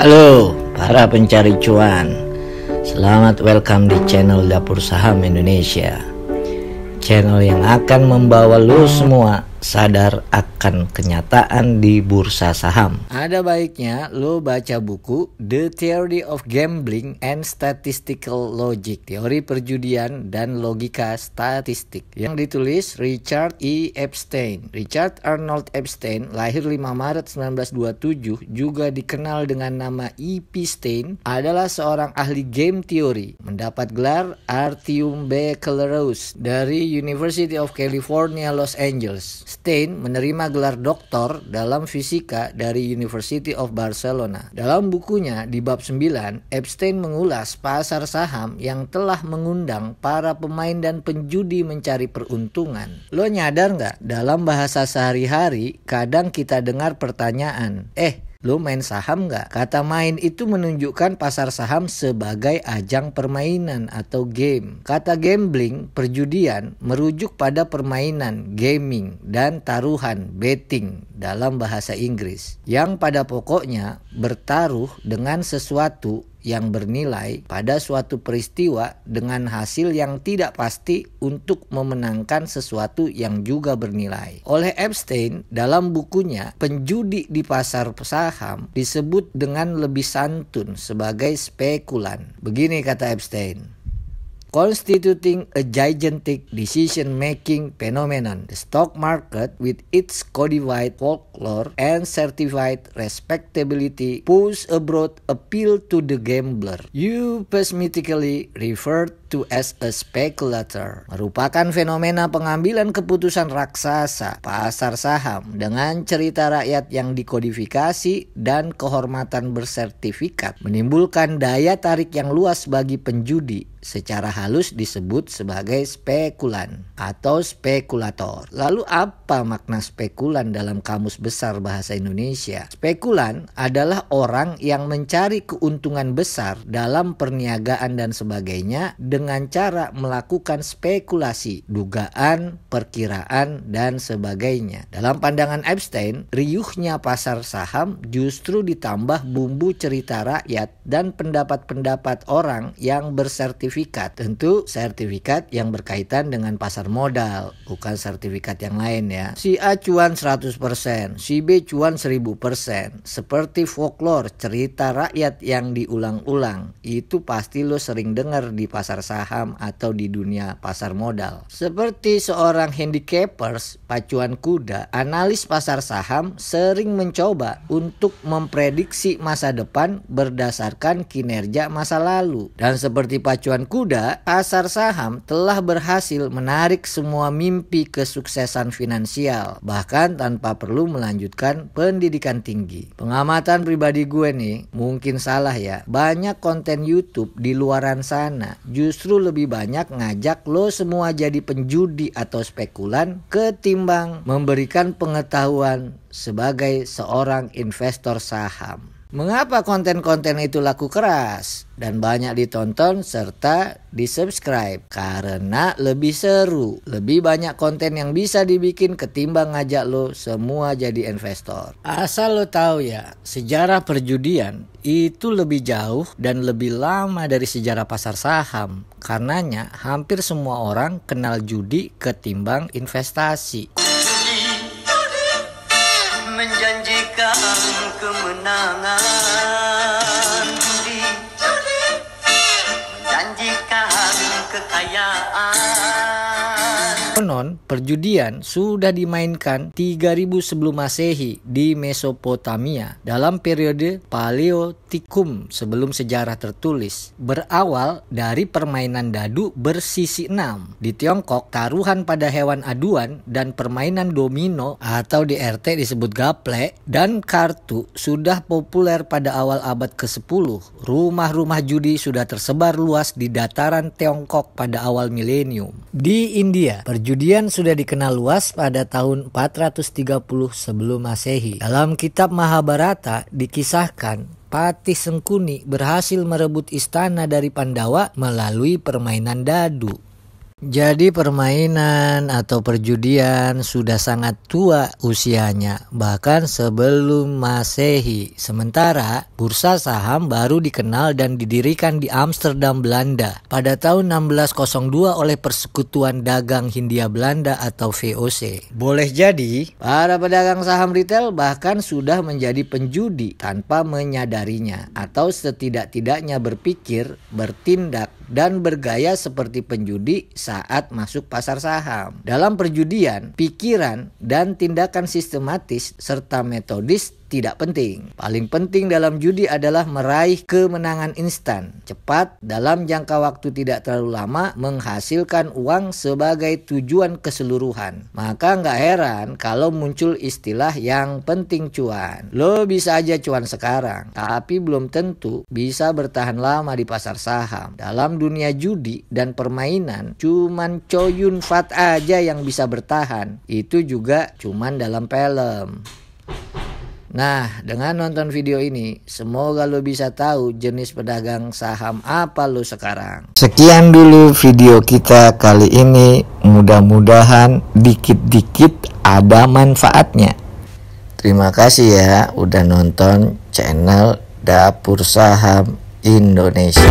Halo para pencari cuan, selamat welcome di channel Dapur Saham Indonesia. Channel yang akan membawa lo semua sadar akan kenyataan di bursa saham. Ada baiknya lo baca buku The Theory of Gambling and Statistical Logic, teori perjudian dan logika statistik, yang ditulis Richard E. Epstein. Richard Arnold Epstein lahir 5 Maret 1927, juga dikenal dengan nama E.P. Stein, adalah seorang ahli game teori. Mendapat gelar Artium Baccalaureus dari University of California, Los Angeles. Stein menerima gelar doktor dalam fisika dari University of Barcelona. Dalam bukunya di bab 9, Epstein mengulas pasar saham yang telah mengundang para pemain dan penjudi mencari peruntungan. Lo nyadar nggak, dalam bahasa sehari-hari kadang kita dengar pertanyaan, lo main saham nggak? Kata main itu menunjukkan pasar saham sebagai ajang permainan atau game. Kata gambling, perjudian, merujuk pada permainan, gaming, dan taruhan, betting dalam bahasa Inggris, yang pada pokoknya bertaruh dengan sesuatu yang bernilai pada suatu peristiwa dengan hasil yang tidak pasti untuk memenangkan sesuatu yang juga bernilai. Oleh Epstein, dalam bukunya, penjudi di pasar saham disebut dengan lebih santun sebagai spekulan. Begini kata Epstein: constituting a gigantic decision-making phenomenon, the stock market with its codified folklore and certified respectability pose a broad appeal to the gambler you pessimistically referred to as a speculator. Merupakan fenomena pengambilan keputusan raksasa pasar saham dengan cerita rakyat yang dikodifikasi dan kehormatan bersertifikat, menimbulkan daya tarik yang luas bagi penjudi, secara halus disebut sebagai spekulan atau spekulator. Lalu apa makna spekulan dalam Kamus Besar Bahasa Indonesia? Spekulan adalah orang yang mencari keuntungan besar dalam perniagaan dan sebagainya dengan cara melakukan spekulasi, dugaan, perkiraan, dan sebagainya. Dalam pandangan Epstein, riuhnya pasar saham justru ditambah bumbu cerita rakyat dan pendapat-pendapat orang yang bersertifikat. Tentu sertifikat yang berkaitan dengan pasar modal, bukan sertifikat yang lain ya. Si A cuan 100%, si B cuan 1000%. Seperti folklore, cerita rakyat yang diulang-ulang. Itu pasti lo sering dengar di pasar saham atau di dunia pasar modal. Seperti seorang handicappers pacuan kuda, analis pasar saham sering mencoba untuk memprediksi masa depan berdasarkan kinerja masa lalu. Dan seperti pacuan kuda, pasar saham telah berhasil menarik semua mimpi kesuksesan finansial, bahkan tanpa perlu melanjutkan pendidikan tinggi. Pengamatan pribadi gue nih, mungkin salah ya, banyak konten YouTube di luaran sana justru lebih banyak ngajak lo semua jadi penjudi atau spekulan ketimbang memberikan pengetahuan sebagai seorang investor saham. Mengapa konten-konten itu laku keras dan banyak ditonton serta di-subscribe? Karena lebih seru, lebih banyak konten yang bisa dibikin ketimbang ngajak lo semua jadi investor. Asal lo tahu ya, sejarah perjudian itu lebih jauh dan lebih lama dari sejarah pasar saham. Karenanya hampir semua orang kenal judi ketimbang investasi. Menjanjikan kemenangan, menjanjikan kekayaan. Konon, perjudian sudah dimainkan 3000 sebelum Masehi di Mesopotamia dalam periode Paleotikum sebelum sejarah tertulis. Berawal dari permainan dadu bersisi 6. Di Tiongkok, taruhan pada hewan aduan dan permainan domino atau di RT disebut gaple dan kartu sudah populer pada awal abad ke-10. Rumah-rumah judi sudah tersebar luas di dataran Tiongkok pada awal milenium. Di India, perjudian sudah dikenal luas pada tahun 430 sebelum Masehi. Dalam kitab Mahabharata dikisahkan Patih Sengkuni berhasil merebut istana dari Pandawa melalui permainan dadu. Jadi permainan atau perjudian sudah sangat tua usianya, bahkan sebelum Masehi. Sementara bursa saham baru dikenal dan didirikan di Amsterdam, Belanda pada tahun 1602 oleh Persekutuan Dagang Hindia Belanda atau VOC. Boleh jadi para pedagang saham retail bahkan sudah menjadi penjudi tanpa menyadarinya, atau setidak-tidaknya berpikir, bertindak, dan bergaya seperti penjudi saat masuk pasar saham. Dalam perjudian, pikiran dan tindakan sistematis serta metodis tidak penting. Paling penting dalam judi adalah meraih kemenangan instan, cepat, dalam jangka waktu tidak terlalu lama, menghasilkan uang sebagai tujuan keseluruhan. Maka nggak heran kalau muncul istilah yang penting cuan. Lo bisa aja cuan sekarang, tapi belum tentu bisa bertahan lama di pasar saham. Dalam dunia judi dan permainan, cuman Choyun Fat aja yang bisa bertahan. Itu juga cuman dalam film. Nah, dengan nonton video ini, semoga lo bisa tahu jenis pedagang saham apa lo sekarang. Sekian dulu video kita kali ini. Mudah-mudahan dikit-dikit ada manfaatnya. Terima kasih ya udah nonton channel Dapur Saham Indonesia.